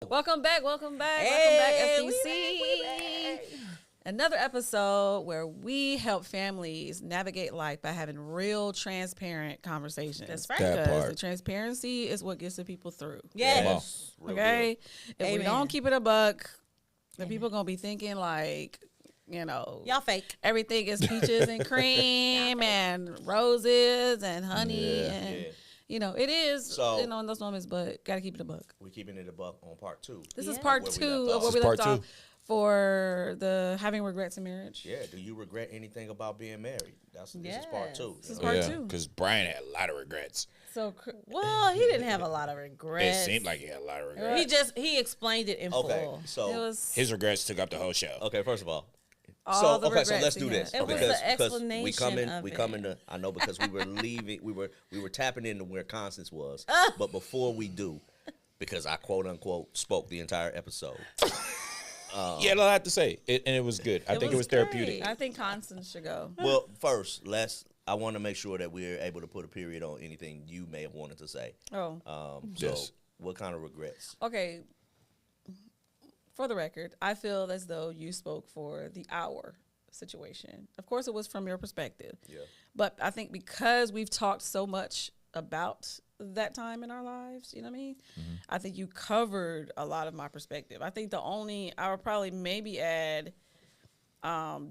Welcome back, Hey, FBC. Another episode where we help families navigate life by having real, transparent conversations. That's right. That Because part. the transparency is what gets the people through. Yes. Okay? If we Amen. don't keep it a buck, the people going to be thinking like, you know, Y'all fake. everything is peaches and cream and roses and honey. And, you know, it is, So- you know, in those moments, but got to keep it a buck. We're keeping it a buck on part 2. This is Yeah. part Where we 2 left of off. what This we is left part off 2. for the having regrets in marriage. Yeah. Do you regret anything about being married? This is part 2. This is part 2. Because Brian had a lot of regrets. So, Well, he didn't have a lot of It regrets. seemed like he had a lot of regrets. He explained it in Okay. full. So it was His regrets took up the whole show. okay. First of all. all the So regrets let's he do had. this It was because the explanation we come in of we it. come into I know because we were leaving we were tapping into where Constance was, but before we do, because I quote unquote spoke the entire episode. Yeah, I have to say. And it was good. I think it was was therapeutic. great. I think Constance should go. Well, first I want to make sure that we're able to put a period on anything you may have wanted to say. Oh, So Yes. what kind of regrets? okay. For the record, I feel as though you spoke for the hour situation. Of course, it was from your perspective. Yeah. But I think because we've talked so much about that time in our lives, you know what I mean? I think you covered a lot of my perspective. I think I would probably maybe add,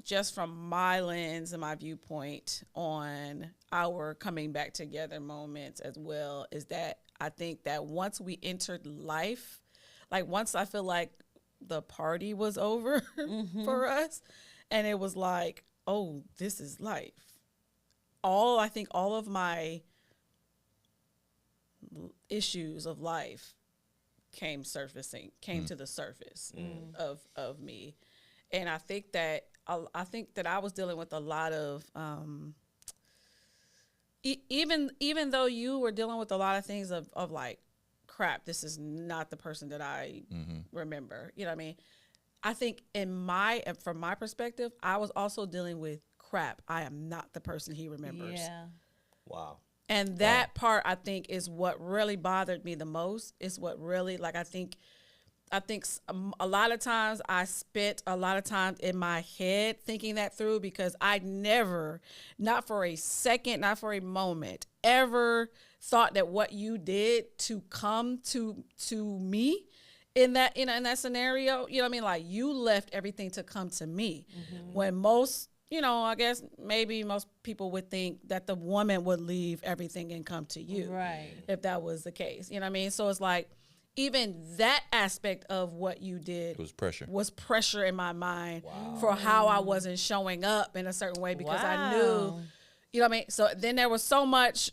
just from my lens and my viewpoint on our coming back together moments as well, is that I think that once we entered life, like once I feel like the party was over for us, and it was like, oh, this is life. I think all of my issues of life came to the surface of me. And I think that I was dealing with a lot of even though you were dealing with a lot of things of like, crap, this is not the person that I remember. You know what I mean? I think from my perspective, I was also dealing with, crap, I am not the person he remembers. Yeah. Wow. And that part, I think, is what really bothered me the most. It's what really, like, I think a lot of times I spent a lot of time in my head thinking that through, because I never, not for a second, not for a moment, ever thought that what you did to come to me in that, in that scenario, you know what I mean? Like, you left everything to come to me, when most, you know, I guess maybe most people would think that the woman would leave everything and come to you. Right. If that was the case. You know what I mean? So it's like, even that aspect of what you did It was pressure. was pressure in my mind for how I wasn't showing up in a certain way, because I knew, you know what I mean? So then there was so much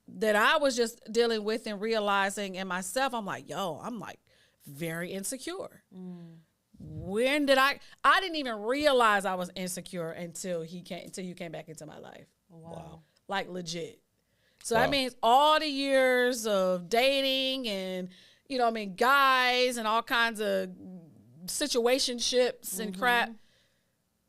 that I was just dealing with and realizing in myself. I'm like, I'm like very insecure. When did I didn't even realize I was insecure until you came back into my life. Wow. Like, legit. So that means all the years of dating and, you know what I mean, guys and all kinds of situationships and crap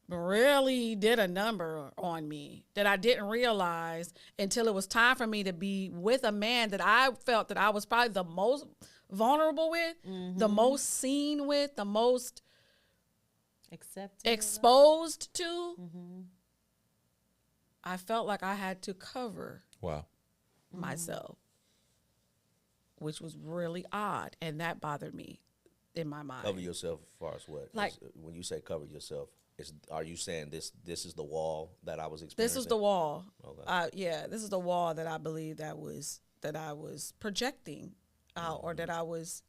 really did a number on me that I didn't realize until it was time for me to be with a man that I felt that I was probably the most vulnerable with, the most seen with, the most exposed to. I felt like I had to cover Wow. myself, which was really odd, and that bothered me in my mind. Cover yourself as far as what? Like, when you say cover yourself, are you saying this is the wall that I was experiencing? this is the wall. Okay. Yeah, this is the wall that I believe that I was projecting out, or that I was.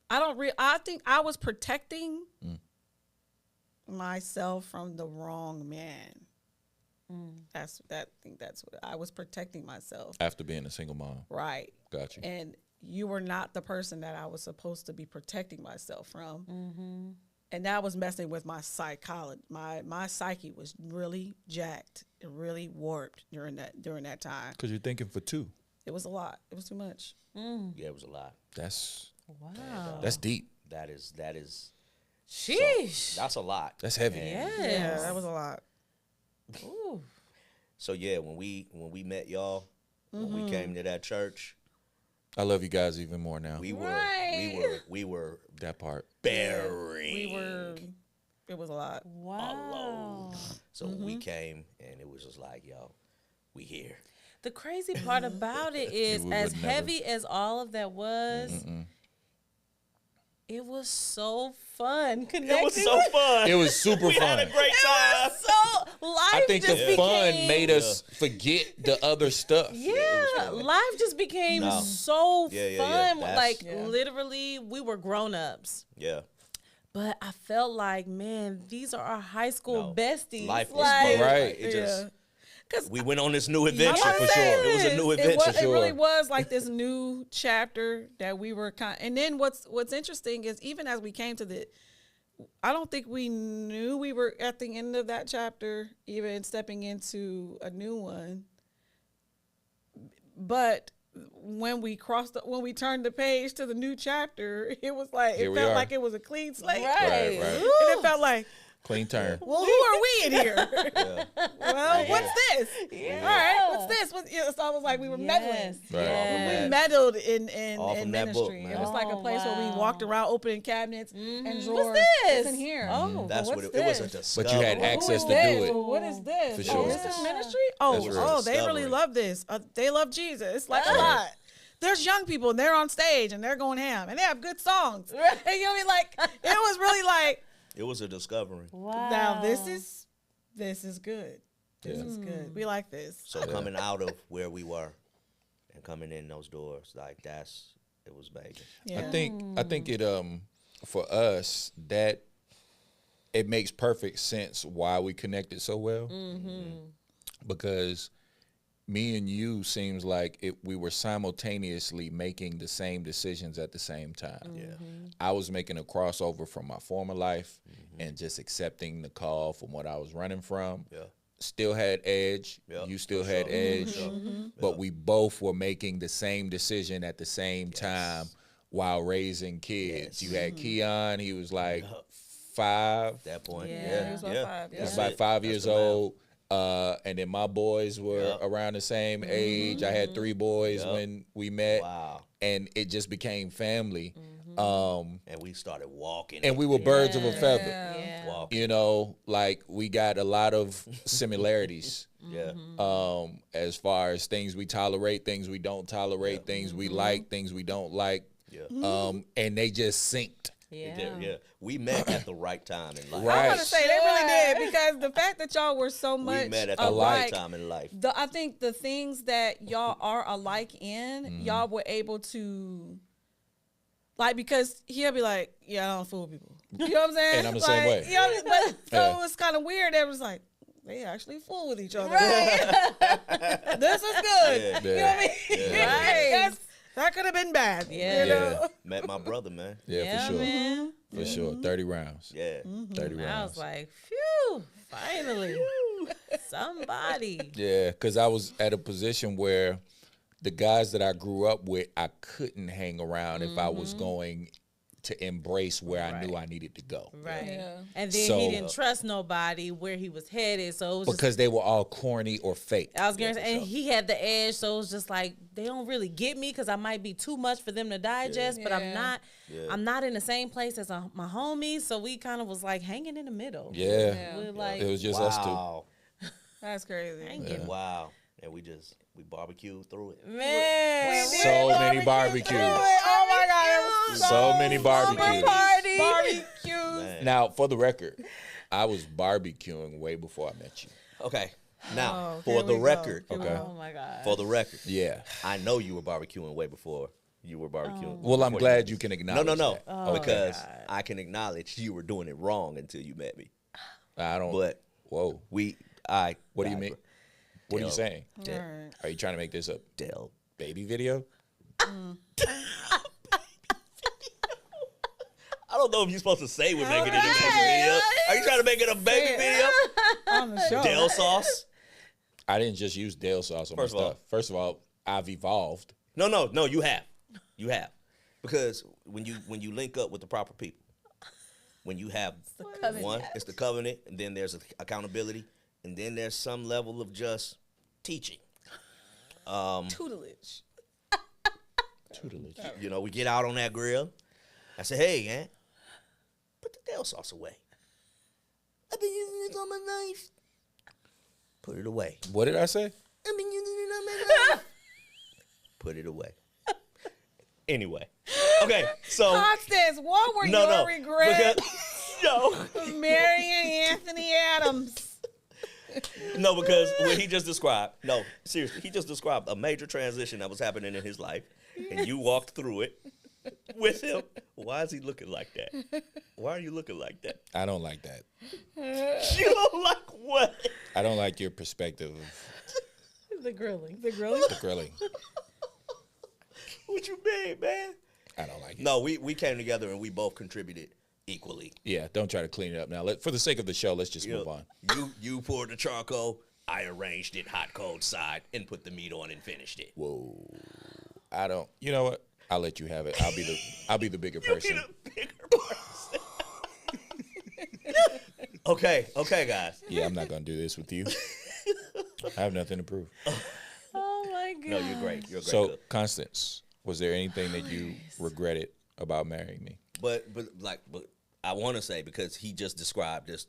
I think I was protecting myself from the wrong man. I think that's what I was protecting myself. After being a single mom. Right. Got you. And you were not the person that I was supposed to be protecting myself from. And that was messing with my psychology. My psyche was really jacked and really warped during that time. Because you're thinking for two. It was a lot. It was too much. Yeah, it was a lot. That's Wow. that's deep. That is Sheesh. that's a lot. That's heavy. Yes. Yeah, that was a lot. Ooh. So yeah, when we met y'all, when we came to that church, I love you guys even more now. We were That part. bearing. It was a lot. Wow. So we came and it was just like, yo, we here. The crazy part about it is, would as never- heavy as all of that was, it was so fun. Connecting. It was so fun. It was super we fun. had a great time. So life I think the just fun became, made us forget the other stuff. Yeah, life just became No. so Yeah. fun. That's- Like Yeah. literally, we were grown ups. Yeah. But I felt like, man, these are our high school No. besties. Life was like, fun. Right. It just, Because we went on this new adventure. I'm for saying sure. It was a new adventure. It really sure. was like this new chapter that we were and then what's interesting is even as we came to I don't think we knew we were at the end of that chapter, even stepping into a new one. But when we turned the page to the new chapter, it was like Here it we felt are. like it was a clean slate. Right. Right. And it felt like, Clean turn. well, who are we in here? Well, what's this? Yeah. All right, what's this? So I was like, we were meddling. Yes. Right. Yes. We meddled in All from that book, ministry. man. It was like a Oh, place where we wow. walked around opening cabinets and What's drawers. this? What's in here? Oh, That's what's what it was. A this? But you had discovery. access Who is to this? do it. Well, what is this? For sure. Oh, this is Yeah. ministry? Oh, That's real. oh, they really Discovery. love this. They love Jesus. Like a Right. lot. There's young people and they're on stage and they're going ham and they have good songs. And you know what I mean? Like, it was really like, It was a discovery. wow. now this is good. This is good. We like this. So coming out of where we were and coming in those doors, like it was major. Yeah. I think it for us that it makes perfect sense why we connected so well. Because me and you seems like we were simultaneously making the same decisions at the same time. Yeah. I was making a crossover from my former life and just accepting the call from what I was running from. Yeah. Still had edge. Yeah, You still for had sure. edge. For sure. But we both were making the same decision at the same time while raising kids. Yes. You had Keon, he was like 5. At that point. Yeah. Yeah. He was about yeah. 5, He yeah. was That's about it. 5 That's years the math. old. And then my boys were Yep. around the same age. I had 3 boys Yep. when we met. Wow. And it just became family. And we started walking. And we were birds of a feather. Yeah. walking. You know, like we got a lot of similarities. Yeah. As far as things we tolerate, things we don't tolerate, things we like, things we don't like. Yeah. And they just synced. Yeah. Yeah. We met at the right time in life. Right. I want to say they really did because the fact that y'all were so much We met at the alike, right time in life. I think the things that y'all are alike in, y'all were able to, like, because he'll be like, yeah, I don't fool people. You know what I'm saying? And I'm the like, same way. You know, but so Yeah. it was kind of weird. It was like, they actually fool with each other. This is good. Yeah. You know what I mean? Yeah. Right. That could have been bad. Yeah. You know? Met my brother, man. Yeah, for sure. Man. For sure. 30 rounds. Yeah. 30 I rounds. was like, phew, finally. Somebody. Yeah, because I was at a position where the guys that I grew up with, I couldn't hang around if I was going to embrace where I knew I needed to go. Right. Yeah. And then So- he didn't trust nobody where he was headed. So it was just, Because they were all corny or fake. I was going to say, and he had the edge. So it was just like, they don't really get me because I might be too much for them to digest, but I'm Yeah. not. Yeah. I'm not in the same place as my homies. So we kind of was like hanging in the middle. Yeah. Yeah. We're like, It was just us two. Wow. That's crazy. I ain't getting Wow. And we barbecued through it. man. So many barbecues. Oh my God. It was So many barbecues. Party. barbecues. Man. Now, for the record, I was barbecuing way before I met you. Okay. Now, Oh, for here the we go. record, Here we Okay. go. Oh my God. for the record, Yeah. I know you were barbecuing way before you were barbecuing. Well, I'm before glad you you can No, acknowledge no, no. that. Oh, because God. I can acknowledge you were doing it wrong until you met me. I don't. But Whoa. What do you mean? What are you Del- saying? All right. Are you trying to make this a Del. baby video? I don't know if you're supposed to say we're making it a baby video. Are you trying to make it a baby video? On the show. Del sauce? I didn't just use Dale sauce on my First of all- stuff. First of all, I've evolved. No, you have. You have. Because when you link up with the proper people, when you have one, it's the covenant, and then there's accountability, and then there's some level of just teaching. Tutelage. Tutelage. You know, we get out on that grill. I said, hey, man, put the Dill sauce away. I've been using this on my knife. Put it away. What did I say? I've been using it on my knife. Put it away. Anyway. Okay, so. Constance, what were your regrets marrying Anthony Adams? No, because what he just described, no, seriously, he just described a major transition that was happening in his life, and you walked through it with him. Why is he looking like that? Why are you looking like that? I don't like that. You don't like what? I don't like your perspective of The grilling. the grilling. What you mean, man? I don't like it. No, we came together and we both contributed equally. Yeah, don't try to clean it up now. For the sake of the show, let's just move on. You poured the charcoal. I arranged it hot, cold side and put the meat on and finished it. Whoa. I don't. You know what? I'll let you have it. I'll be the bigger person. You be the bigger person. Okay, guys. Yeah, I'm not gonna do this with you. I have nothing to prove. Oh my God. No, you're great. You're a great So, cook. Constance, was there anything that you regretted about marrying me? But I want to say, because he just described this,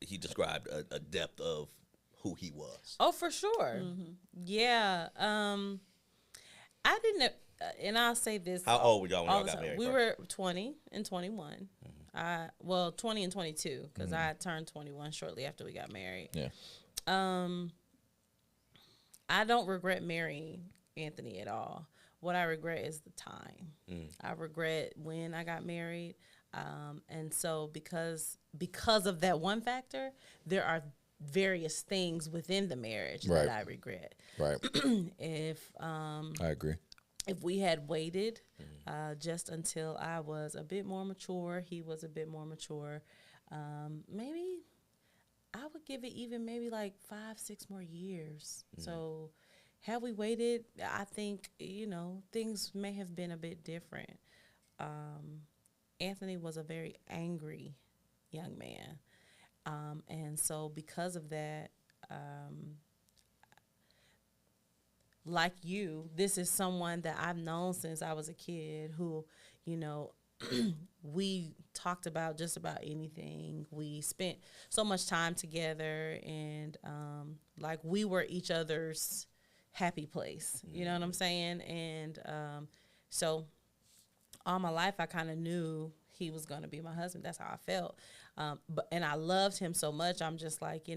he described a depth of who he was. Oh, for sure. Yeah. I didn't, and I'll say this. How old were y'all when all y'all the got time. married? We first? were 20 and 21. 20 and 22, because I turned 21 shortly after we got married. Yeah. I don't regret marrying Anthony at all. What I regret is the time. I regret when I got married. And so because of that one factor, there are various things within the marriage that I regret. Right. If I agree. if we had waited just until I was a bit more mature, he was a bit more mature, maybe I would give it even maybe like 5-6 more years. So had we waited, I think, things may have been a bit different. Anthony was a very angry young man. And so because of that, like you, this is someone that I've known since I was a kid who, we talked about just about anything. We spent so much time together, and like we were each other's happy place. You know what I'm saying? And so all my life I kind of knew he was going to be my husband. That's how I felt. And I loved him so much. I'm just like,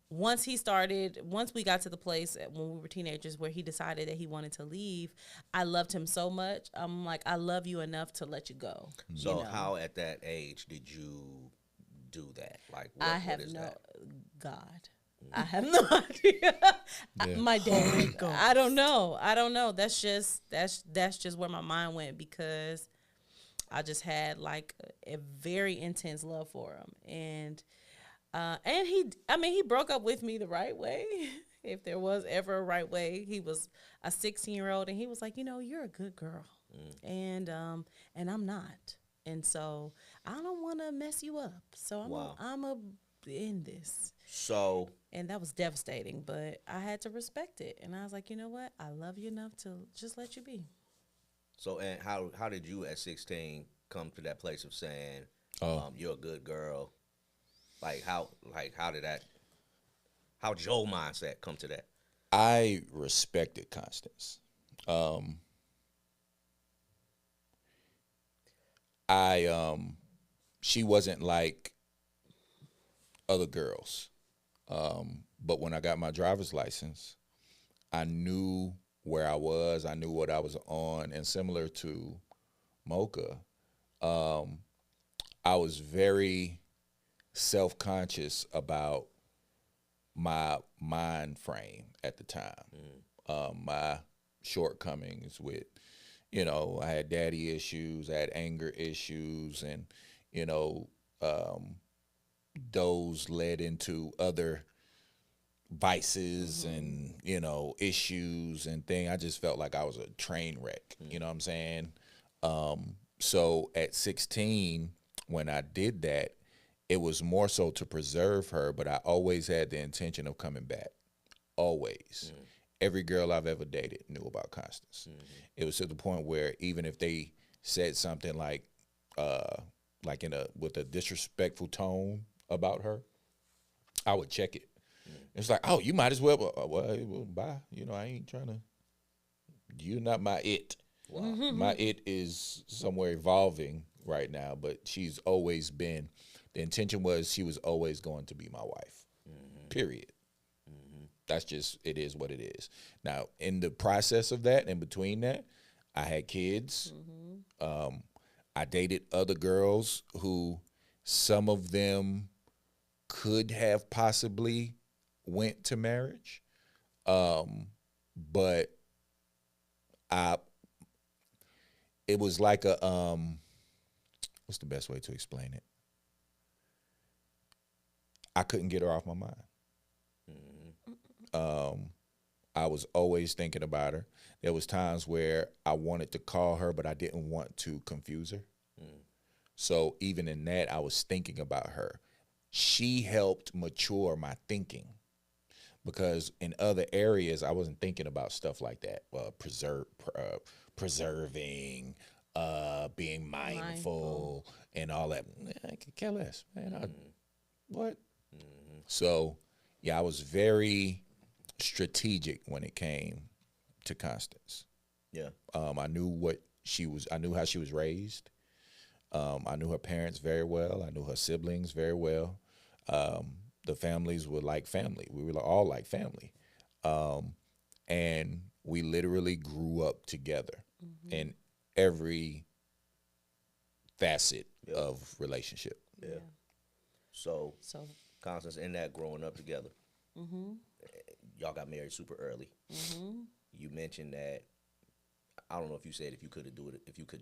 once we got to the place when we were teenagers where he decided that he wanted to leave, I loved him so much. I'm like, I love you enough to let you go. So how at that age did you do that? Like, what, I have what is no that? God. I have no idea. Yeah. My dad. I don't know. That's just where my mind went, because I just had like a very intense love for him. And he broke up with me the right way. If there was ever a right way, he was a 16-year-old, and he was like, you're a good girl, and I'm not, and so I don't want to mess you up. So I'm a end this. So, and that was devastating, but I had to respect it, and I was like, you know what? I love you enough to just let you be. So, and how did you at 16 come to that place of saying, you're a good girl? How'd your mindset come to that? I respected Constance. She wasn't like other girls. But when I got my driver's license, I knew where I was. I knew what I was on. And similar to Mocha, I was very self-conscious about my mind frame at the time. My shortcomings with, I had daddy issues, I had anger issues, and, those led into other vices and, issues and things. I just felt like I was a train wreck, you know what I'm saying? So at 16, when I did that, it was more so to preserve her, but I always had the intention of coming back, always. every girl I've ever dated knew about Constance. It was to the point where even if they said something like with a disrespectful tone about her, I would check it. It's like, oh, you might as well. Well, bye. I ain't trying to. You're not my it. Wow. My it is somewhere evolving right now, but she's always been. The intention was she was always going to be my wife. Period. That's just, it is what it is. Now, in the process of that, in between that, I had kids. I dated other girls who some of them could have possibly went to marriage. But it was like what's the best way to explain it? I couldn't get her off my mind. I was always thinking about her. There was times where I wanted to call her, but I didn't want to confuse her. So even in that, I was thinking about her. She helped mature my thinking, because in other areas, I wasn't thinking about stuff like that. Preserving, being mindful, and all that. I could care less, man. What? So, yeah, I was very strategic when it came to Constance. Yeah. I knew what she was. I knew how she was raised. I knew her parents very well. I knew her siblings very well. The families were like family. We were all like family. And we literally grew up together in every facet of relationship. Yeah. So Constance, in that growing up together, y'all got married super early. You mentioned that, I don't know if you said if you could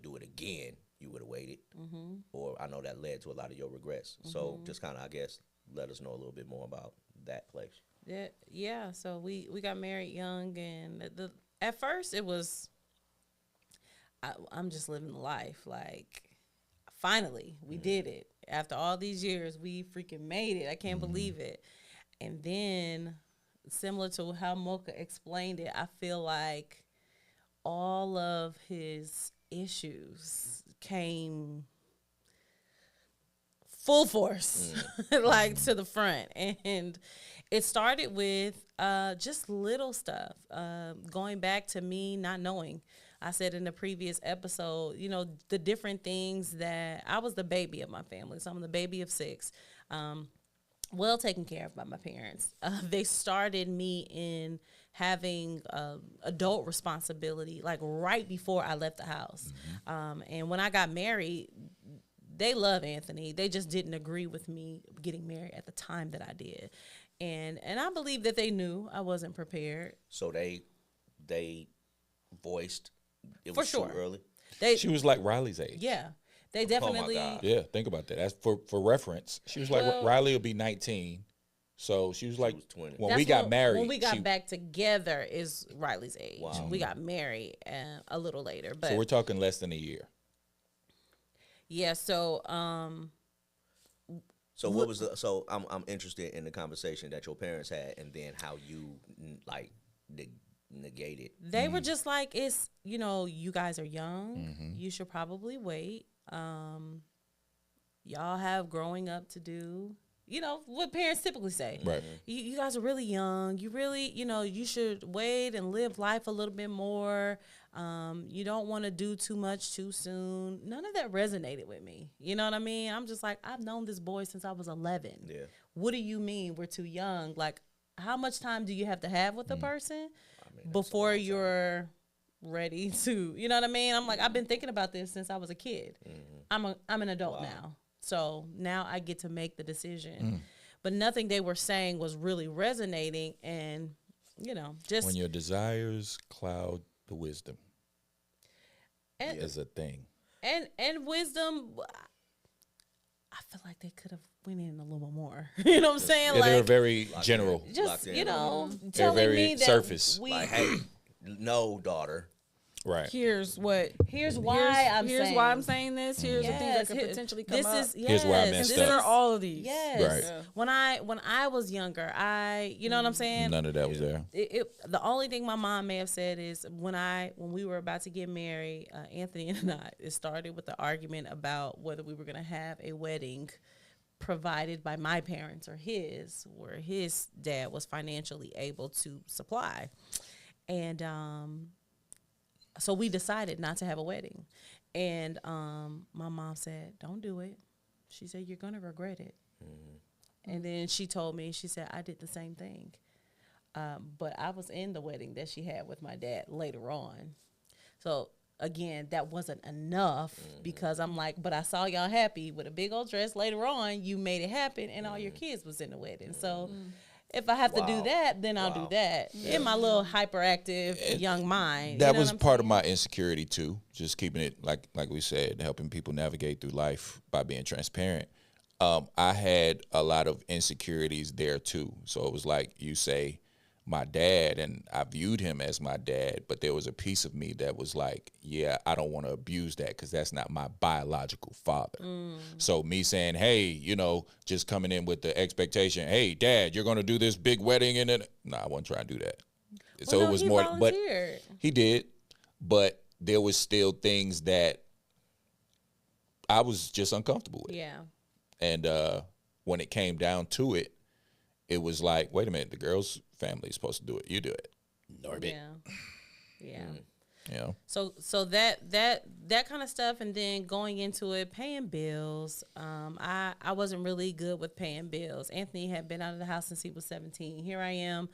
do it again, you would have waited, or I know that led to a lot of your regrets. So just kind of, I guess, let us know a little bit more about that place. Yeah. So we got married young, and at first it was, I'm just living the life. Like, finally, we did it. After all these years, we freaking made it. I can't believe it. And then, similar to how Mocha explained it, I feel like all of his issues came full force, like to the front. And it started with just little stuff. Going back to me not knowing. I said in the previous episode, the different things that I was the baby of my family. So I'm the baby of 6. Well taken care of by my parents. They started me in having adult responsibility, like right before I left the house. And when I got married, they love Anthony. They just didn't agree with me getting married at the time that I did. And I believe that they knew I wasn't prepared. So they voiced it for was sure too early. She was like Riley's age. Yeah. They definitely. God. Yeah, think about that. That's for reference. She was like, Riley will be 19. So she was like, was 20. When we got married. When we got back together is Riley's age. Wow. We got married a little later. But so we're talking less than a year. Yeah, so So what was the? So I'm interested in the conversation that your parents had, and then how you negated. They were just like, it's you guys are young. You should probably wait. Y'all have growing up to do. What parents typically say. Right. You guys are really young. You really, you should wait and live life a little bit more. You don't want to do too much too soon. None of that resonated with me. You know what I mean? I'm just like, I've known this boy since I was 11. Yeah. What do you mean we're too young? Like, how much time do you have to have with a person before you're ready to, you know what I mean? I'm like, I've been thinking about this since I was a kid. I'm an adult now. So now I get to make the decision. But nothing they were saying was really resonating. And, just. When your desires cloud the wisdom is a thing. And wisdom, I feel like they could have went in a little bit more. You know what I'm saying? Yeah, like, they were very general. Just, They're telling very me that surface. Like, hey, no, daughter. Right. Here's what. Here's why I'm here's saying. why I'm saying this. Here's the things that could Here- potentially come this up. is yes, Here's where I and messed these up. are all of these. Yes. Right. Yeah. When I was younger, you know what I'm saying? None of that was there. The only thing my mom may have said is when we were about to get married, Anthony and I, it started with the argument about whether we were going to have a wedding provided by my parents or his, where his dad was financially able to supply. And so we decided not to have a wedding. And my mom said, don't do it. She said, you're going to regret it. And then she told me, she said, I did the same thing. But I was in the wedding that she had with my dad later on. So, again, that wasn't enough because I'm like, but I saw y'all happy with a big old dress. Later on, you made it happen, and all your kids was in the wedding. So, if I have to do that, then I'll do that. In my little hyperactive young mind. That you know was what I'm part of saying? my insecurity too. Just keeping it like we said, helping people navigate through life by being transparent. I had a lot of insecurities there too. So it was like you say, my dad, and I viewed him as my dad, but there was a piece of me that was like, yeah, I don't want to abuse that because that's not my biological father. So me saying, hey, you know, just coming in with the expectation, hey, dad, you're going to do this big wedding, and then, no, I wasn't trying to do that. So Well, it was he more, volunteered. but he did, but there was still things that I was just uncomfortable with. Yeah. And when it came down to it, it was like, wait a minute, the girl's family is supposed to do it. You do it. Norbit. Yeah. You know? So that kind of stuff, and then going into it, paying bills. I wasn't really good with paying bills. Anthony had been out of the house since he was 17. Here I am,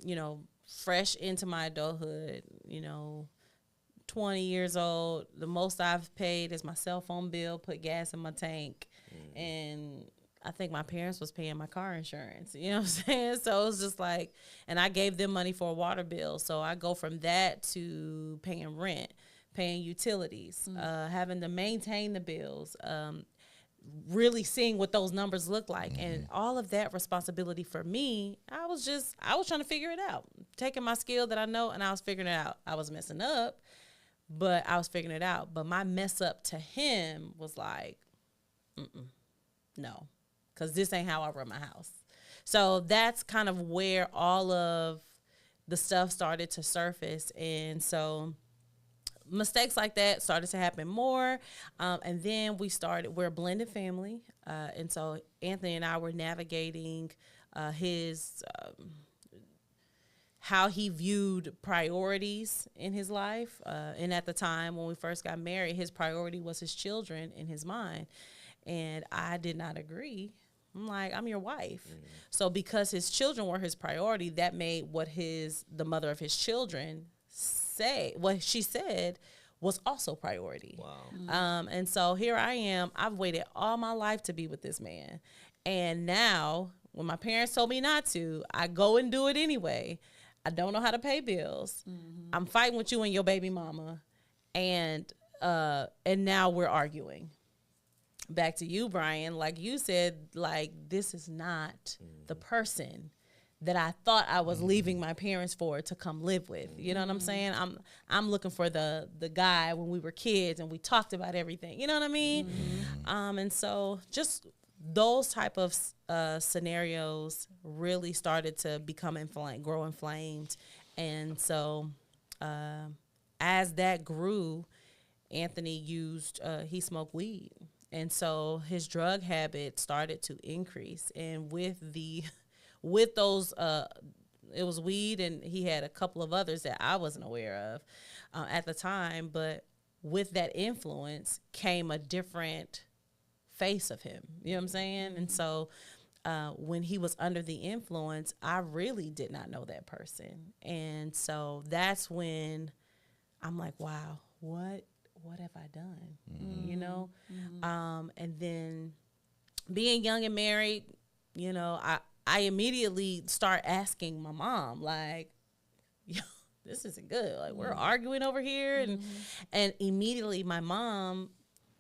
you know, fresh into my adulthood, you know, 20 years old. The most I've paid is my cell phone bill, put gas in my tank, and I think my parents was paying my car insurance. You know what I'm saying? So it was just like, and I gave them money for a water bill. So I go from that to paying rent, paying utilities, having to maintain the bills, really seeing what those numbers look like. And all of that responsibility for me, I was trying to figure it out. Taking my skill that I know, and I was figuring it out. I was messing up, but I was figuring it out. But my mess up to him was like, no. Because this ain't how I run my house. So that's kind of where all of the stuff started to surface. And so mistakes like that started to happen more. And then we're a blended family. And so Anthony and I were navigating his how he viewed priorities in his life. And at the time when we first got married, his priority was his children in his mind. And I did not agree. I'm like, I'm your wife. So because his children were his priority, that made what the mother of his children what she said was also priority. Wow. And so here I am. I've waited all my life to be with this man. And now when my parents told me not to, I go and do it anyway. I don't know how to pay bills. I'm fighting with you and your baby mama. And now we're arguing. Back to you, Brian, like you said, like, this is not the person that I thought I was leaving my parents for to come live with. You know what I'm saying? I'm looking for the guy when we were kids and we talked about everything. You know what I mean? And so just those type of scenarios really started to become grow inflamed. And so as that grew, Anthony he smoked weed. And so his drug habit started to increase. And with those, it was weed, and he had a couple of others that I wasn't aware of at the time. But with that influence came a different face of him. You know what I'm saying? And so when he was under the influence, I really did not know that person. And so that's when I'm like, wow, what have I done? You know? And then being young and married, you know, I immediately start asking my mom, like, yo, this isn't good. Like, we're arguing over here. And immediately my mom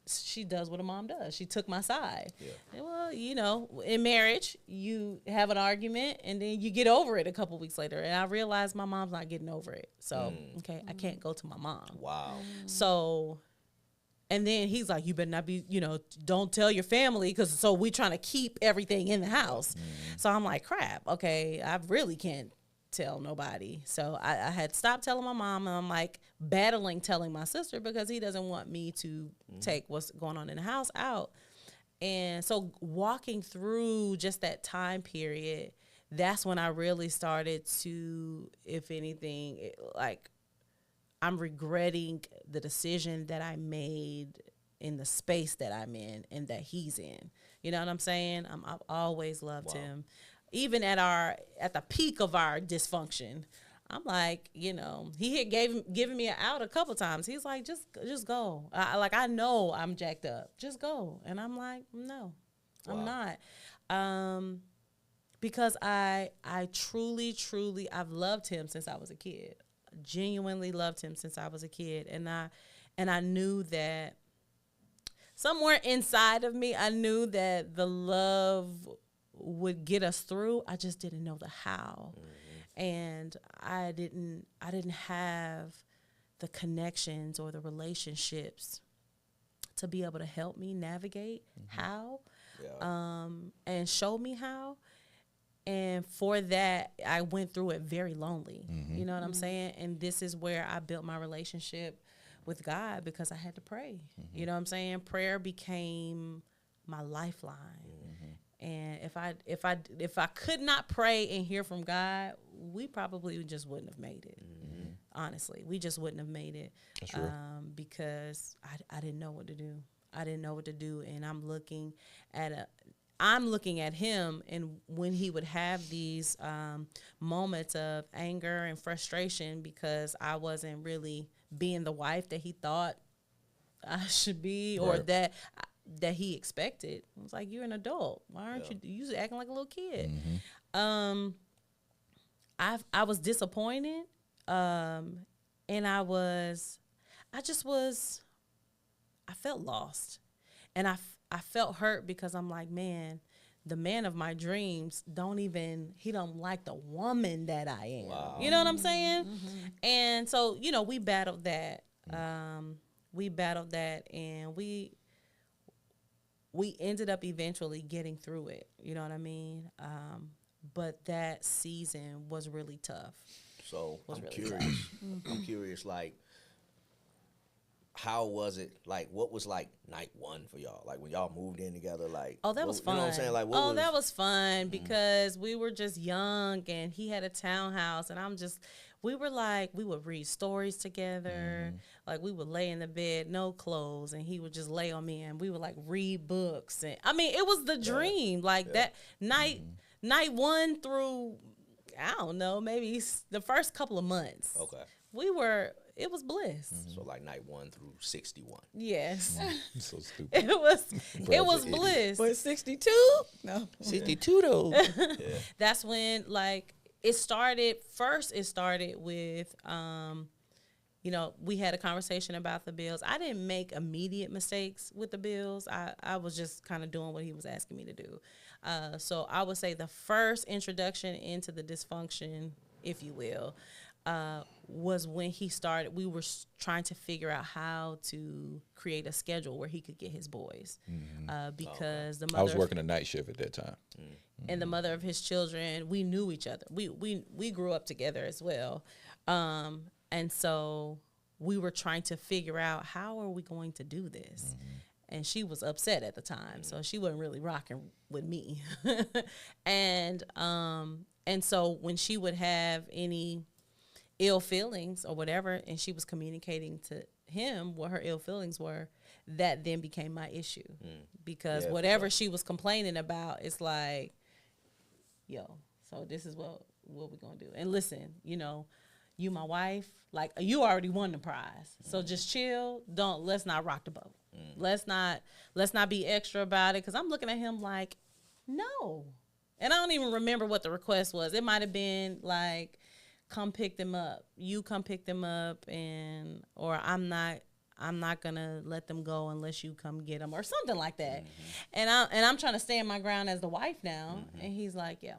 she does what a mom does. She took my side. Yeah. And well, in marriage, you have an argument and then you get over it a couple weeks later. And I realized my mom's not getting over it. So, okay, I can't go to my mom. Wow. So, and then he's like, you better not be, don't tell your family so we trying to keep everything in the house. So I'm like, crap, okay, I really can't tell nobody. So I had stopped telling my mom, and I'm like battling telling my sister because he doesn't want me to take what's going on in the house out. And so walking through just that time period, that's when I really started to, if anything, I'm regretting the decision that I made in the space that I'm in and that he's in. You know what I'm saying? I've always loved him. Even at the peak of our dysfunction, I'm like, he had given me an out a couple times. He's like, just go. I know I'm jacked up. Just go. And I'm like, no, I'm not. Because I truly, I've loved him since I was a kid. Genuinely loved him since I was a kid. And I knew that somewhere inside of me, I knew that the love would get us through. I just didn't know the how. And I didn't have the connections or the relationships to be able to help me navigate how, and show me how. And for that, I went through it very lonely. You know what I'm saying? And this is where I built my relationship with God, because I had to pray. You know what I'm saying? Prayer became my lifeline. And if I could not pray and hear from God, we probably just wouldn't have made it. Honestly, we just wouldn't have made it. That's real. Because I didn't know what to do. I didn't know what to do, and I'm looking at him, and when he would have these moments of anger and frustration because I wasn't really being the wife that he thought I should be, or that he expected. I was like, you're an adult. Why aren't you acting like a little kid? I was disappointed. And I felt lost. And I felt hurt because I'm like, man, the man of my dreams he don't like the woman that I am. Wow. You know what I'm saying? And so, we battled that. And we ended up eventually getting through it. You know what I mean? But that season was really tough. So I'm curious, like, how was it? Like, what was like night one for y'all? Like when y'all moved in together, like, that was fun. You know what I'm saying? Like, that was fun because we were just young and he had a townhouse and we would read stories together. Like we would lay in the bed, no clothes, and he would just lay on me and we would like read books. And I mean, it was the dream. Like that night one through, I don't know, maybe the first couple of months. Okay. It was bliss. So like night 1 through 61. Yes. So stupid. It was bliss. But 62? No. 62 though. That's when it started with we had a conversation about the bills. I didn't make immediate mistakes with the bills. I was just kind of doing what he was asking me to do. So I would say the first introduction into the dysfunction, if you will, was when he started. We were trying to figure out how to create a schedule where he could get his boys, because the mother. I was working a night shift at that time, and the mother of his children. We knew each other. We grew up together as well, and so we were trying to figure out how are we going to do this. And she was upset at the time, so she wasn't really rocking with me. And so when she would have any ill feelings or whatever, and she was communicating to him what her ill feelings were, that then became my issue. Because whatever she was complaining about, it's like, yo, so this is what we're going to do. And listen, you my wife, like you already won the prize. So just chill. Let's not rock the boat. Let's not be extra about it. Cause I'm looking at him like, no. And I don't even remember what the request was. It might've been like, come pick them up. You come pick them up or I'm not I'm not gonna let them go unless you come get them or something like that. And I'm trying to stand my ground as the wife now. And he's like, yeah,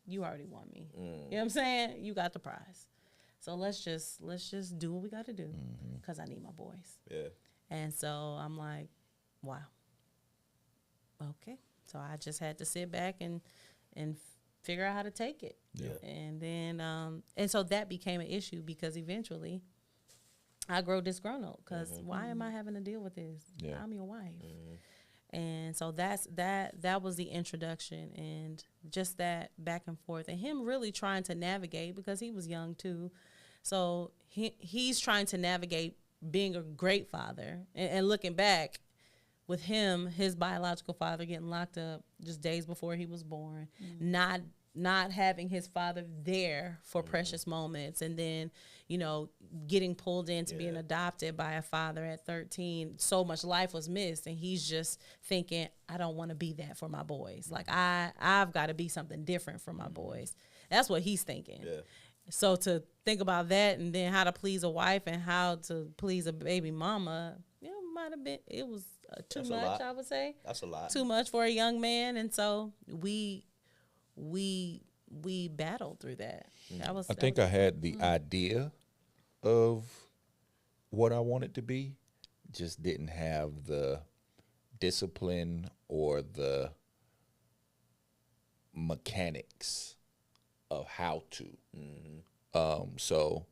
you already won me. You know what I'm saying? You got the prize. So let's just do what we got to do because I need my boys. Yeah. And so I'm like, wow. Okay. So I just had to sit back and figure out how to take it. Yeah. And then and so that became an issue because eventually I grow disgruntled because why am I having to deal with this? Yeah. I'm your wife. And so that was the introduction and just that back and forth and him really trying to navigate because he was young too. So he's trying to navigate being a great father and looking back with him, his biological father getting locked up just days before he was born, not having his father there for precious moments, and then, getting pulled into being adopted by a father at 13. So much life was missed, and he's just thinking, I don't want to be that for my boys. Like, I've got to be something different for my boys. That's what he's thinking. Yeah. So to think about that and then how to please a wife and how to please a baby mama, it was too much, I would say. That's a lot. Too much for a young man. And so we battled through that. I think I had the idea of what I wanted to be, just didn't have the discipline or the mechanics of how to. So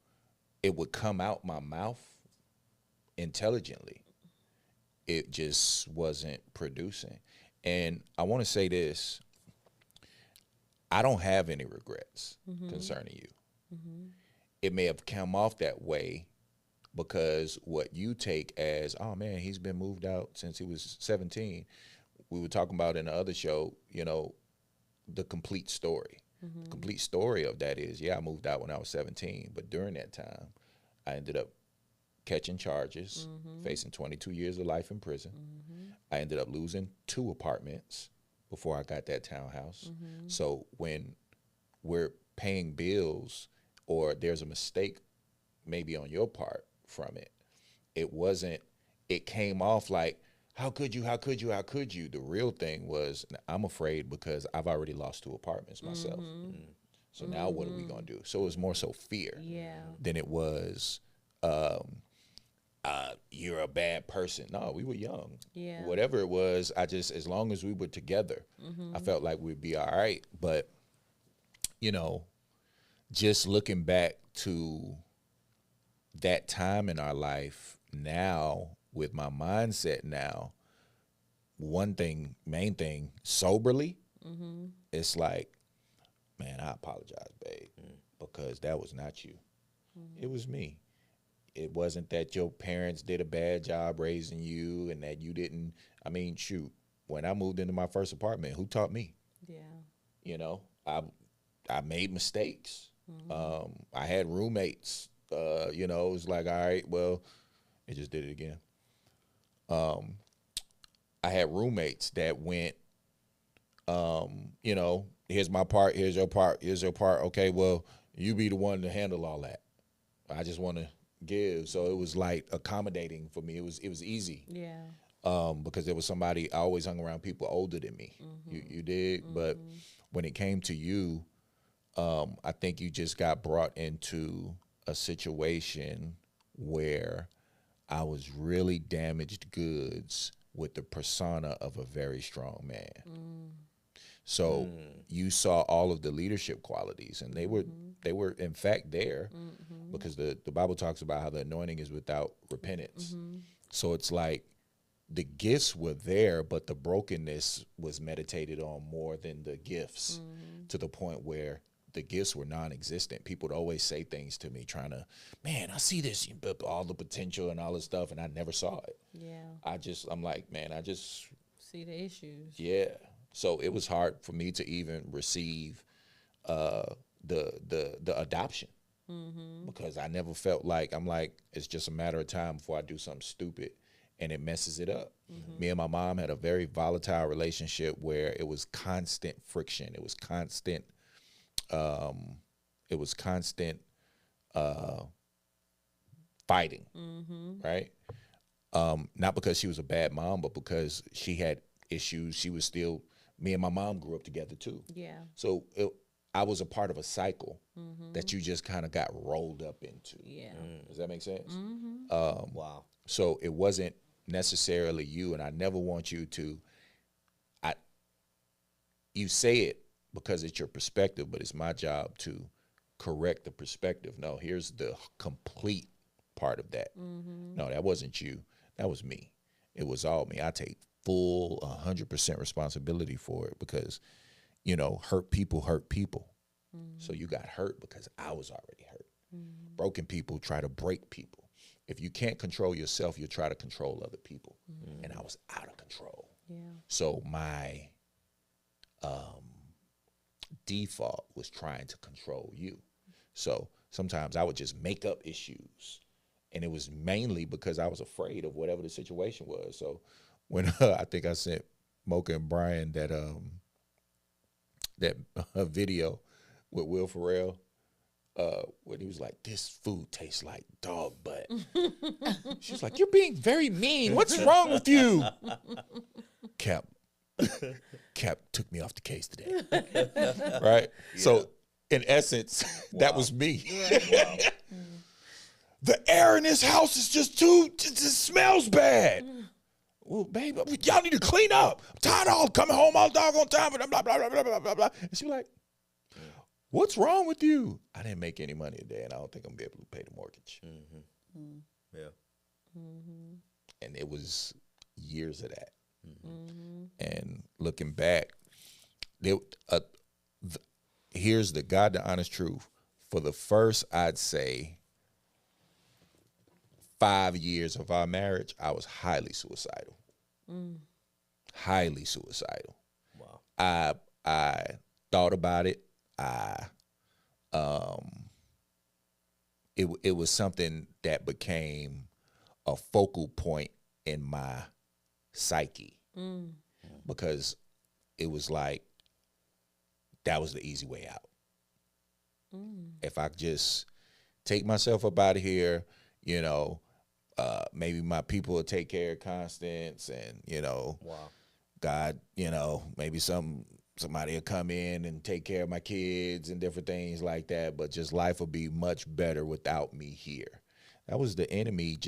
it would come out my mouth intelligently. It just wasn't producing. And I want to say this. I don't have any regrets concerning you. It may have come off that way because what you take as, oh, man, he's been moved out since he was 17. We were talking about in the other show, the complete story. The complete story of that is, I moved out when I was 17, but during that time, I ended up catching charges, facing 22 years of life in prison. I ended up losing 2 apartments before I got that townhouse. So when we're paying bills or there's a mistake maybe on your part from it, it came off like, how could you? The real thing was, I'm afraid because I've already lost 2 apartments myself. So now what are we going to do? So it was more so fear than it was, you're a bad person. No, we were young. Yeah. Whatever it was, as long as we were together, I felt like we'd be all right. But, just looking back to that time in our life now with my mindset now, main thing, soberly, it's like, man, I apologize, babe, because that was not you. It was me. It wasn't that your parents did a bad job raising you and that you didn't. I mean, shoot, when I moved into my first apartment, who taught me? Yeah. I made mistakes. I had roommates. It was like, all right, well, it just did it again. I had roommates that went, here's my part, here's your part, here's your part. Okay, well, you be the one to handle all that. I just want to give. So it was like accommodating for me. It was easy. Yeah. Because there was somebody, I always hung around people older than me. You did, but when it came to you, I think you just got brought into a situation where I was really damaged goods with the persona of a very strong man. So you saw all of the leadership qualities, and they were in fact there because the Bible talks about how the anointing is without repentance. So it's like the gifts were there, but the brokenness was meditated on more than the gifts, to the point where the gifts were non-existent. People would always say things to me trying to, man, I see this, all the potential and all this stuff, and I never saw it. Yeah. I'm like, man, I just see the issues. Yeah. So it was hard for me to even receive the adoption, because I never felt like, I'm like, it's just a matter of time before I do something stupid and it messes it up. Me and my mom had a very volatile relationship where it was constant friction. It was constant fighting, right? Not because she was a bad mom, but because she had issues. She was still, me and my mom grew up together too. Yeah. So I was a part of a cycle that you just kind of got rolled up into. Yeah. Does that make sense? Wow. So it wasn't necessarily you, and I never want you to, you say it because it's your perspective, but it's my job to correct the perspective. No, here's the complete part of that. No, that wasn't you. That was me. It was all me. I take full 100% responsibility for it because, hurt people hurt people. So you got hurt because I was already hurt. Broken people try to break people. If you can't control yourself, you'll try to control other people. And I was out of control. Yeah. So my default was trying to control you. So sometimes I would just make up issues. And it was mainly because I was afraid of whatever the situation was. So when I think I sent Mocha and Brian that video with Will Ferrell, when he was like, "This food tastes like dog butt." She was like, "You're being very mean. What's wrong with you?" Cap took me off the case today. Right? Yeah. So in essence, that was me. Wow. The air in this house is just it smells bad. Well, baby, y'all need to clean up. I'm tired of all coming home all doggone time for them, blah, blah, blah, blah, blah, blah, blah. And she was like, "What's wrong with you?" I didn't make any money today, and I don't think I'm going to be able to pay the mortgage. Yeah. And it was years of that. And looking back, here's the God, the honest truth. For the first, I'd say, 5 years of our marriage, I was highly suicidal. Highly suicidal. Wow. I thought about it. It was something that became a focal point in my psyche because it was like that was the easy way out. If I just take myself up out of here, maybe my people will take care of Constance, and Wow. God, maybe somebody will come in and take care of my kids and different things like that. But just life will be much better without me here. That was the enemy.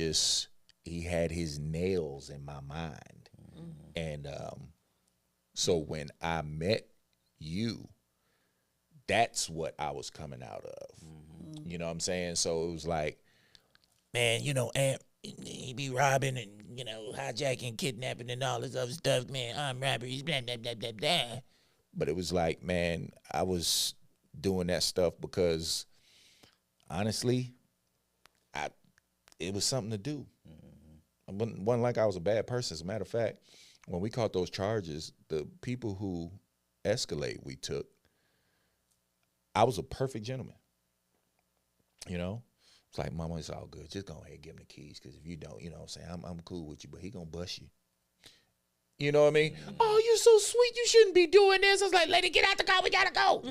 He had his nails in my mind, and so when I met you, that's what I was coming out of. You know what I'm saying? So it was like, man, Aunt, he be robbing and, hijacking, kidnapping and all this other stuff, man. I'm robberies, blah, blah, blah, blah, blah. But it was like, man, I was doing that stuff because, honestly, it was something to do. It wasn't like I was a bad person. As a matter of fact, when we caught those charges, the people who we took, I was a perfect gentleman. It's like, Mama, it's all good. Just go ahead and give him the keys, because if you don't, I'm saying, I'm cool with you, but he gonna bust you. You know what I mean? Oh, you're so sweet. You shouldn't be doing this. I was like, lady, get out the car. We gotta go.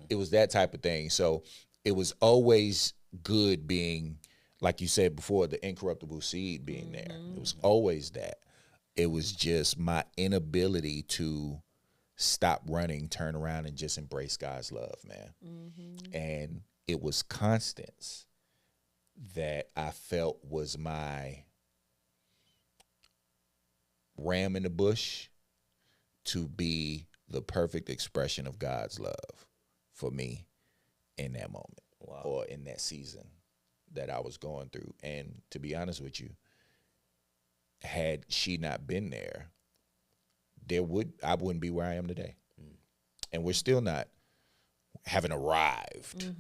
It was that type of thing. So it was always good being, like you said before, the incorruptible seed being there. It was always that. It was just my inability to stop running, turn around, and just embrace God's love, man. And it was Constance that I felt was my ram in the bush to be the perfect expression of God's love for me in that moment. Wow. Or in that season that I was going through. And to be honest with you, had she not been there, I wouldn't be where I am today. And we're still not haven't arrived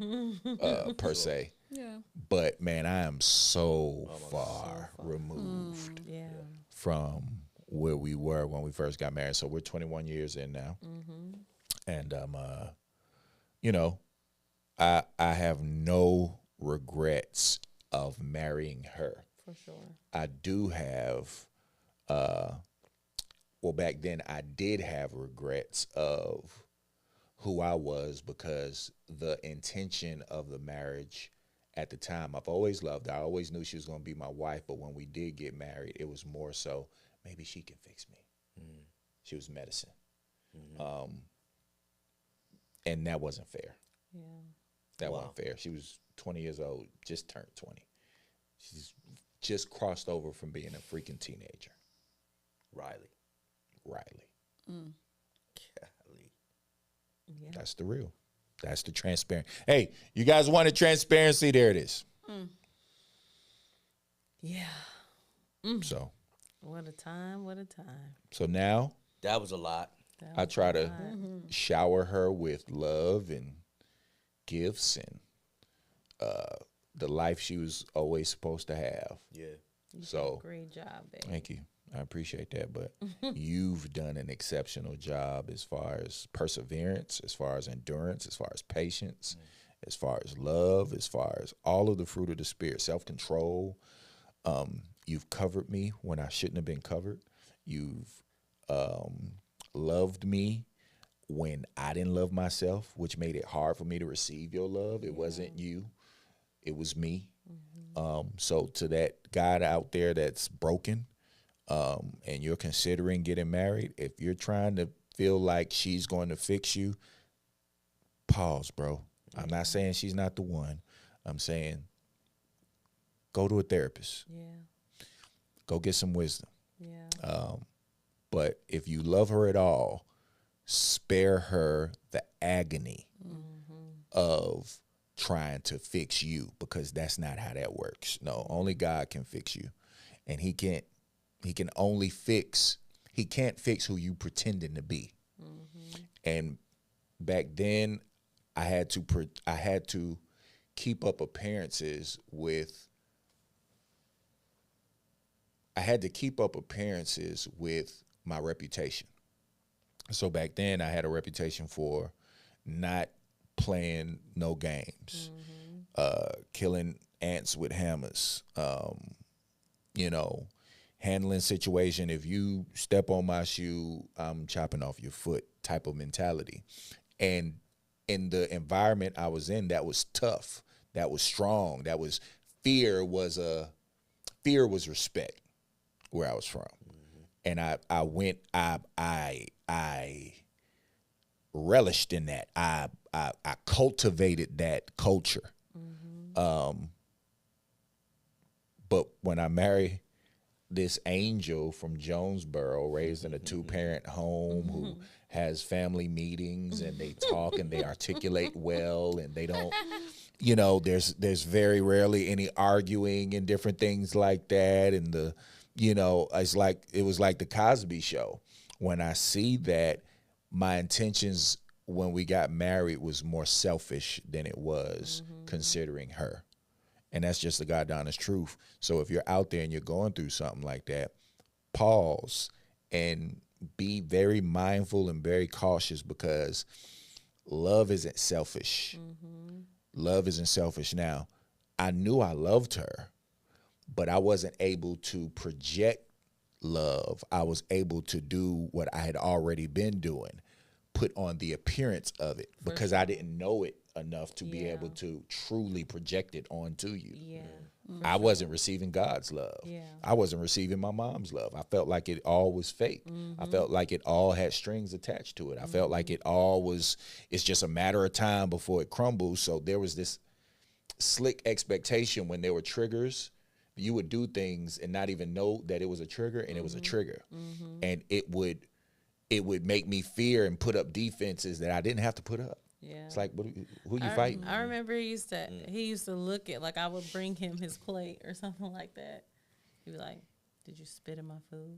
per se. Yeah. But man, I am so far removed from where we were when we first got married. So we're 21 years in now. And I have no regrets of marrying her. For sure. I do have back then I did have regrets of who I was, because the intention of the marriage at the time, I've always loved her. I always knew she was going to be my wife. But when we did get married, it was more so maybe she can fix me. She was medicine. And that wasn't fair. Yeah. That wasn't fair. She was 20 years old, just turned 20. She's just crossed over from being a freaking teenager. Riley. Yeah. That's the real. That's the transparent. Hey, you guys wanted transparency? There it is. Yeah. So. What a time. What a time. So now. That was a lot. I try to shower her with love and gifts and the life she was always supposed to have. Yeah. You So did a great job, babe. Thank you. I appreciate that. But you've done an exceptional job as far as perseverance, as far as endurance, as far as patience, as far as love, as far as all of the fruit of the Spirit, self-control. You've covered me when I shouldn't have been covered. You've loved me when I didn't love myself, which made it hard for me to receive your love. It wasn't you. It was me. So to that guy out there that's broken, and you're considering getting married, if you're trying to feel like she's going to fix you, pause, bro. I'm not saying she's not the one. I'm saying go to a therapist. Yeah. Go get some wisdom. Yeah. But if you love her at all, spare her the agony of trying to fix you, because that's not how that works. No, only God can fix you. And he can't fix who you pretending to be. And back then I had to keep up appearances with my reputation. So back then I had a reputation for not playing no games, killing ants with hammers, handling situation. If you step on my shoe, I'm chopping off your foot type of mentality. And in the environment I was in, that was tough. That was strong. That was fear was respect where I was from. And I relished in that. I cultivated that culture. But when I marry this angel from Jonesboro, raised in a 2-parent home, who has family meetings and they talk and they articulate well and they don't, there's very rarely any arguing and different things like that. And it was like the Cosby Show. When I see that, my intentions when we got married was more selfish than it was considering her. And that's just the God honest truth. So if you're out there and you're going through something like that, pause and be very mindful and very cautious, because love isn't selfish. Love isn't selfish. Now, I knew I loved her, but I wasn't able to project love. I was able to do what I had already been doing, put on the appearance of it, because I didn't know it enough to be able to truly project it onto you. Yeah. I wasn't receiving God's love. Yeah. I wasn't receiving my mom's love. I felt like it all was fake. I felt like it all had strings attached to it. I felt like it's just a matter of time before it crumbles. So there was this slick expectation when there were triggers. You would do things and not even know that it was a trigger, and it was a trigger. And it would make me fear and put up defenses that I didn't have to put up. Yeah. It's like, who you fighting? I remember he used to look at, like, I would bring him his plate or something like that. He'd be like, "Did you spit in my food?"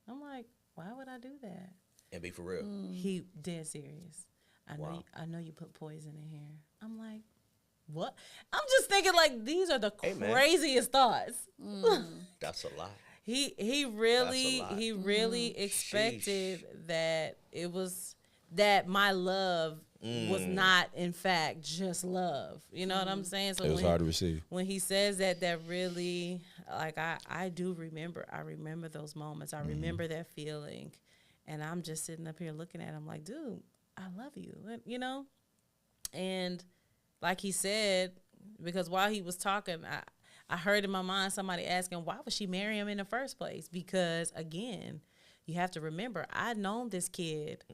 I'm like, "Why would I do that?" And be for real. He dead serious. Wow. I know you put poison in here. I'm like, what? I'm just thinking, like, these are the craziest thoughts. That's a lot. He really expected that it was that my love was not, in fact, just love. You know what I'm saying? So it was hard to receive. When he says that really, like, I do remember. I remember those moments. I remember that feeling. And I'm just sitting up here looking at him like, dude, I love you. And like he said, because while he was talking, I heard in my mind somebody asking, why would she marry him in the first place? Because again, you have to remember, I'd known this kid.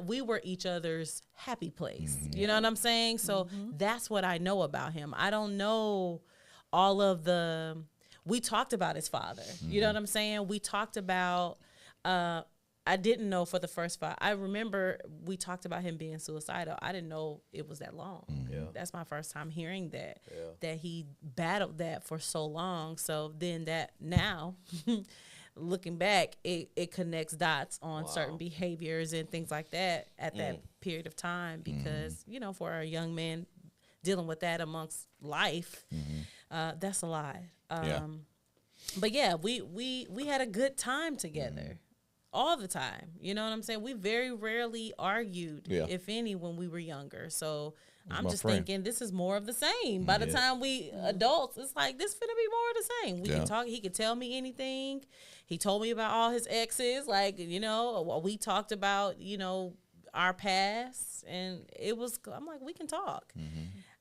We were each other's happy place. You know what I'm saying? So that's what I know about him. I don't know all of the. We talked about his father. You know what I'm saying? We talked about. I didn't know for the first 5. I remember we talked about him being suicidal. I didn't know it was that long. Yeah. That's my first time hearing that. Yeah. That he battled that for so long. So then that now. Looking back, it connects dots on certain behaviors and things like that at that period of time because, you know, for a young man dealing with that amongst life, that's a lot. But yeah, we had a good time together all the time. You know what I'm saying? We very rarely argued, if any, when we were younger. So I'm just thinking this is more of the same. By the time we adults, it's like this finna be more of the same. We can talk. He could tell me anything. He told me about all his exes. Like, you know, we talked about, you know, our past, and it was. I'm like, we can talk.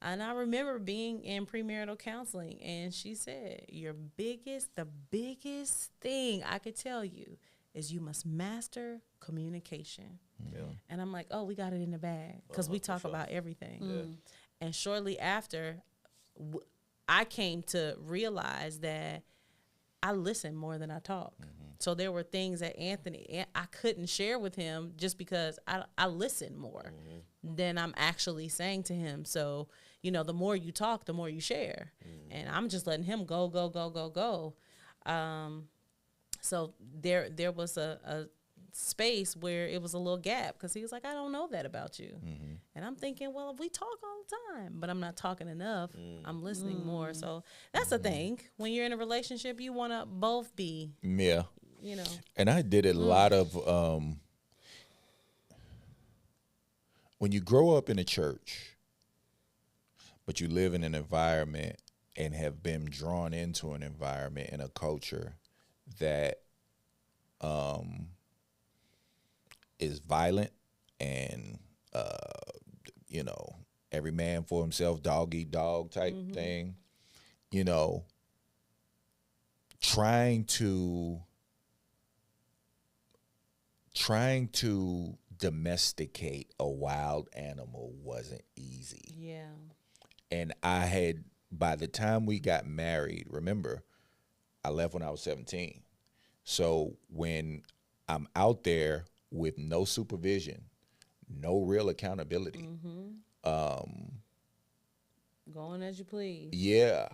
And I remember being in premarital counseling, and she said, the biggest thing I could tell you is you must master communication. And I'm like, oh, we got it in the bag because we talk about everything. And shortly after, I came to realize that I listen more than I talk. So there were things that I couldn't share with him just because I listen more than I'm actually saying to him. So, you know, the more you talk, the more you share. And I'm just letting him go. So there was a space where it was a little gap because he was like, I don't know that about you. And I'm thinking, well, we talk all the time, but I'm not talking enough. I'm listening more. So that's the thing. When you're in a relationship, you want to both be, you know. And I did a lot of, when you grow up in a church, but you live in an environment and have been drawn into an environment and a culture that is violent and you know, every man for himself, dog eat dog type thing, you know, trying to domesticate a wild animal wasn't easy. Yeah. And by the time we got married, remember, I left when I was 17. So when I'm out there with no supervision, no real accountability, going as you please. Yeah.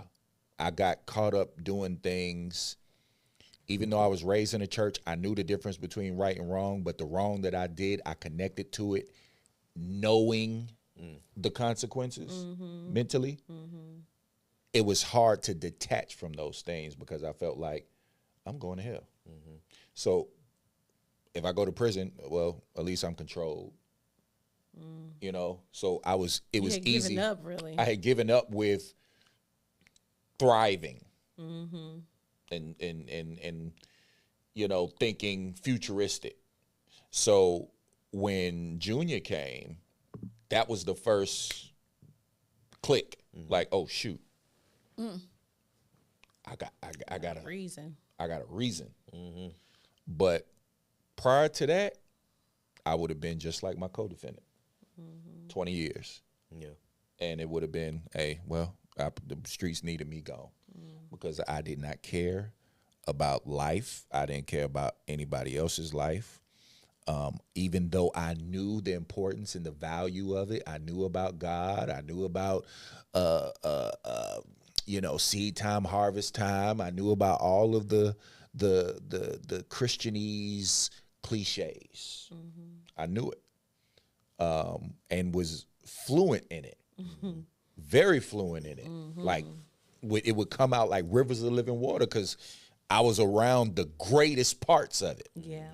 I got caught up doing things. Even though I was raised in a church, I knew the difference between right and wrong, but the wrong that I did, I connected to it knowing the consequences mentally. It was hard to detach from those things because I felt like I'm going to hell. So if I go to prison, well, at least I'm controlled. You know, so it was easy. Given up, really. I had given up with thriving and you know, thinking futuristic. So when Junior came, that was the first click. Like, oh shoot, I got a reason. I got a reason. But prior to that, I would have been just like my co-defendant, 20 years. Yeah. And it would have been, hey, well, the streets needed me gone because I did not care about life. I didn't care about anybody else's life. Even though I knew the importance and the value of it, I knew about God. I knew about, you know, seed time, harvest time. I knew about all of the Christianese cliches. I knew it, and was fluent in it, very fluent in it. Like it would come out like rivers of living water because I was around the greatest parts of it. Yeah.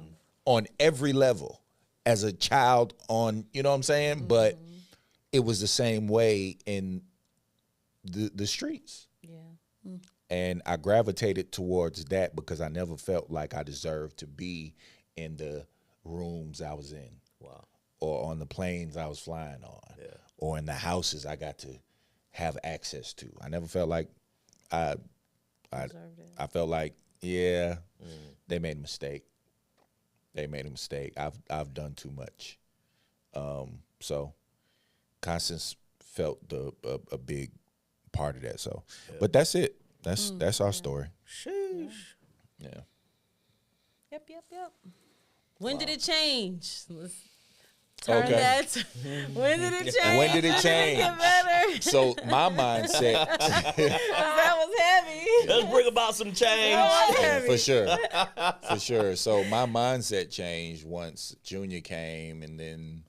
On every level as a child on, you know what I'm saying? But it was the same way in the streets. Yeah. And I gravitated towards that because I never felt like I deserved to be in the rooms I was in. Wow. Or on the planes I was flying on. Yeah. Or in the houses I got to have access to. I never felt like I Deserved it. I felt like, yeah, they made a mistake. They made a mistake. I've done too much. So Constance felt a big part of that. So, but that's it. That's our story. Sheesh. Yeah. Yep. When did it change? Let's turn Okay. that. When did it change? When did it change? Get better. So my mindset, That was heavy. Let's bring about some change. for sure. So my mindset changed once Junior came, and then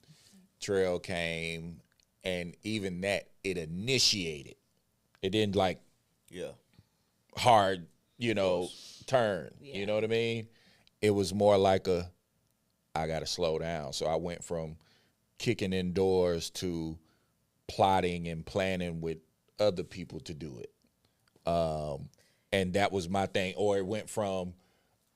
Trail came, and even that it initiated. It didn't like Yeah. hard, turn. You know what I mean? It was more like I got to slow down. So I went from kicking indoors to plotting and planning with other people to do it. And that was my thing. Or it went from,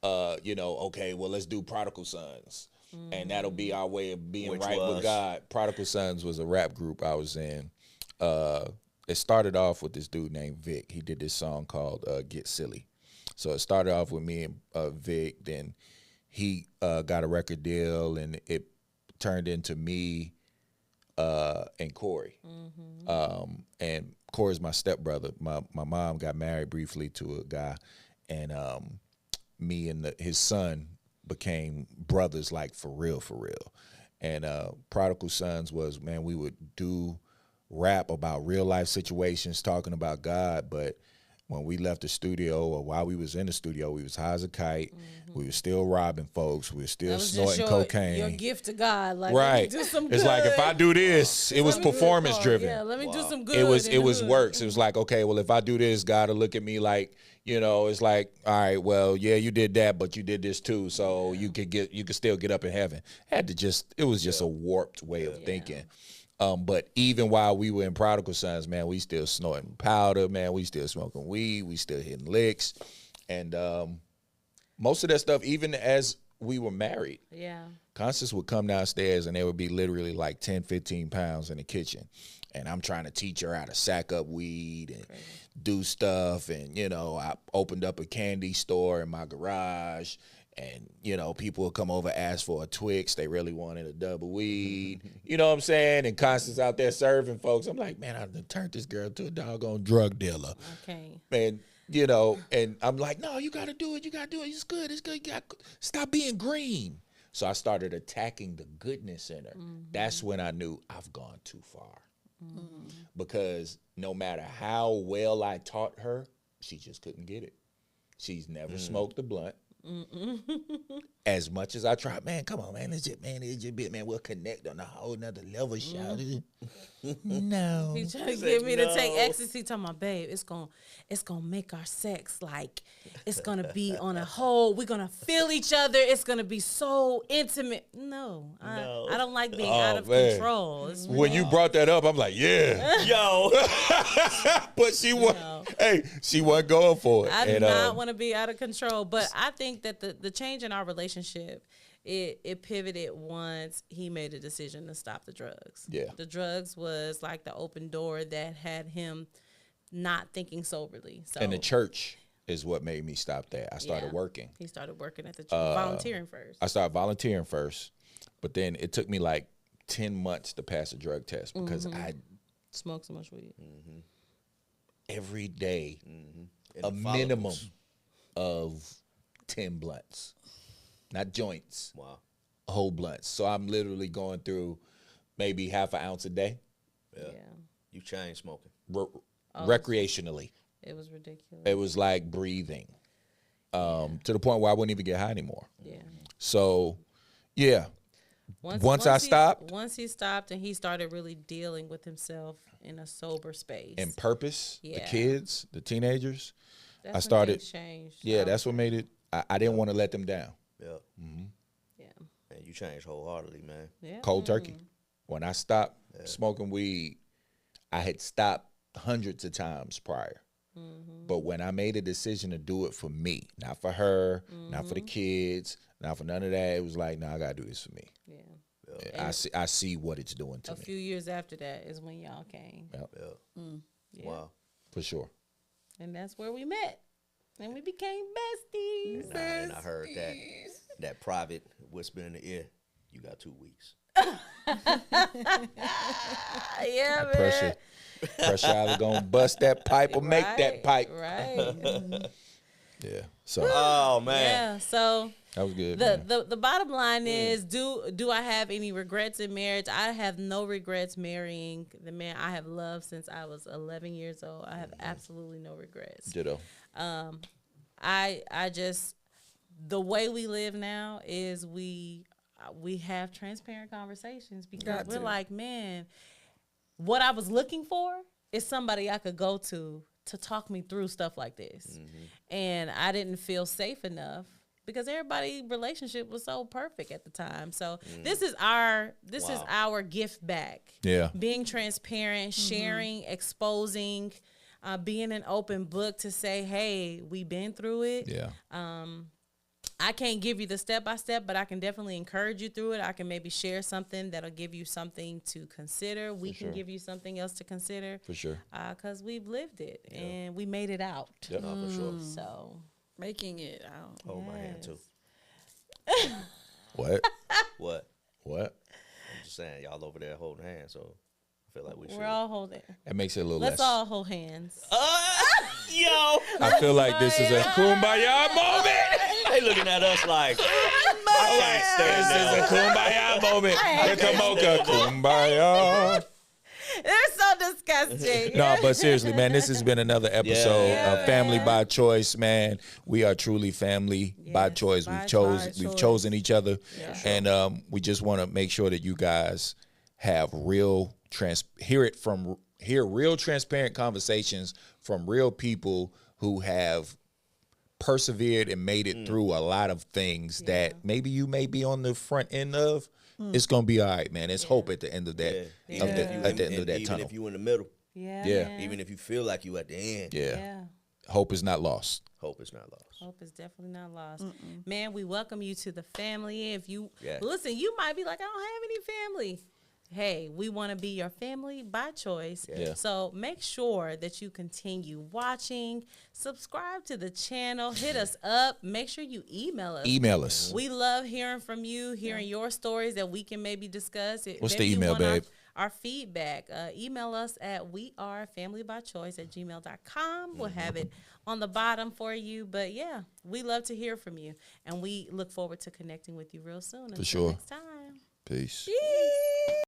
okay, well, let's do Prodigal Sons. And that'll be our way of being Which right was? with God. Prodigal Sons was a rap group I was in. It started off with this dude named Vic. He did this song called Get Silly. So it started off with me and Vic. Then he got a record deal, and it turned into me and Corey. And Corey's my stepbrother. My mom got married briefly to a guy, and me and his son became brothers, like for real. And Prodigal Sons was, man, we would do rap about real life situations, talking about God, but when we left the studio, or while we was in the studio, we was high as a kite. We were still robbing folks. We were still snorting cocaine. Your gift to God, like Right. let me do some good. It's like if I do this, it was performance driven. Yeah, let me do some good. It was in the hood. works. It was like, okay, well, if I do this, God will look at me like, it's like, all right, well, yeah, you did that, but you did this too, so you could still get up in heaven. It was just a warped way of thinking. But even while we were in Prodigal Sons, man, we still snorting powder, man. We still smoking weed. We still hitting licks. And most of that stuff, even as we were married, Constance would come downstairs and there would be literally like 10, 15 pounds in the kitchen. And I'm trying to teach her how to sack up weed and do stuff. And, I opened up a candy store in my garage. And, people would come over, ask for a Twix. They really wanted a double weed. You know what I'm saying? And Constance out there serving folks. I'm like, man, I done turned this girl to a doggone drug dealer. Okay. And, and I'm like, no, you got to do it. You got to do it. It's good. You got stop being green. So I started attacking the goodness in her. That's when I knew I've gone too far. Because no matter how well I taught her, she just couldn't get it. She's never smoked a blunt. As much as I tried, man, come on, man, it's just bit, man, we'll connect on a whole nother level, shout it. No. He trying to get me to take ecstasy. Talking about, babe, it's gonna make our sex like it's gonna be on a whole. We're gonna feel each other. It's gonna be so intimate. No. I don't like being out of control. It's When you brought that up, I'm like, yeah, Yo. but she was, she wasn't going for it. I do not want to be out of control, but I think that the change in our relationship, it pivoted once he made a decision to stop the drugs. Yeah. The drugs was like the open door that had him not thinking soberly. So, And the church is what made me stop that. I started working. He started working at the church, volunteering first. I started volunteering first, but then it took me like 10 months to pass a drug test because I smoked so much weed. Every day And a the minimum follicles. of 10 blunts, not joints, Wow. whole blunts. So I'm literally going through maybe half an ounce a day, Yeah. You chain smoking. recreationally. It was ridiculous. It was like breathing, to the point where I wouldn't even get high anymore. Yeah. So, yeah. Once I stopped. Once he stopped and he started really dealing with himself in a sober space. And purpose, the Yeah. kids, the teenagers, That's I started. when things changed. Yeah, that's what made it. I didn't want to let them down. Yeah. Yeah. Man, you changed wholeheartedly, man. Yeah. Cold turkey. When I stopped smoking weed, I had stopped hundreds of times prior. But when I made a decision to do it for me, not for her, not for the kids, not for none of that, it was like, no, I gotta do this for me. Yeah. I see what it's doing to A me. few years after that is when y'all came. Yep. Yeah. Yeah. Wow. For sure. And that's where we met. And we became besties. And I heard that private whisper in the ear. You got 2 weeks. Yeah, man. Pressure either gonna bust that pipe or make that pipe. Right. Yeah. So Oh man. Yeah. So that was good. man. the bottom line is, do I have any regrets in marriage? I have no regrets marrying the man I have loved since I was 11 years old. I have absolutely no regrets. Ditto. I just, the way we live now is we have transparent conversations because we're like, man, what I was looking for is somebody I could go to talk me through stuff like this. And I didn't feel safe enough because everybody's relationship was so perfect at the time. So this is our gift back. Yeah. Being transparent, sharing, exposing, being an open book to say, hey, we've been through it. Yeah. I can't give you the step-by-step, but I can definitely encourage you through it. I can maybe share something that'll give you something to consider. We can give you something else to consider. For sure. Because we've lived it and we made it out. Yep. No, for sure. So Making it out. Hold my hand too. What? What? What? I'm just saying, y'all over there holding hands, so I feel like we should. we're all holding. That makes it a little Let's less. all hold hands. Yo, I feel like this is a kumbaya moment. they looking at us like I can't stand This is a kumbaya moment. Hikamoka kumbaya. They're so disgusting. No, but seriously, man, this has been another episode Yeah. of Family by Choice, man. We are truly family by Yes, choice. by We've choice. chosen each other, and we just want to make sure that you guys have real hear real transparent conversations from real people who have persevered and made it through a lot of things that maybe you may be on the front end of. It's gonna be all right, man. There's hope at the end of that. Even if you At the end of that even tunnel. if you in the middle, Yeah. Yeah. Man. even if you feel like you at the end, Yeah. Hope is not lost. hope is not lost. Hope is definitely not lost. Man, we welcome you to the family. If you Yes. listen, you might be like, I don't have any family. Hey, we want to be your family by choice. Yeah. So make sure that you continue watching, subscribe to the channel, hit us up. Make sure you email us. Email us. We love hearing from you, hearing your stories that we can maybe discuss. What's Maybe the you email, want babe? Our feedback. Email us at wearefamilybychoice@gmail.com. We'll have it on the bottom for you. But yeah, we love to hear from you. And we look forward to connecting with you real soon. Until sure. next time. Peace.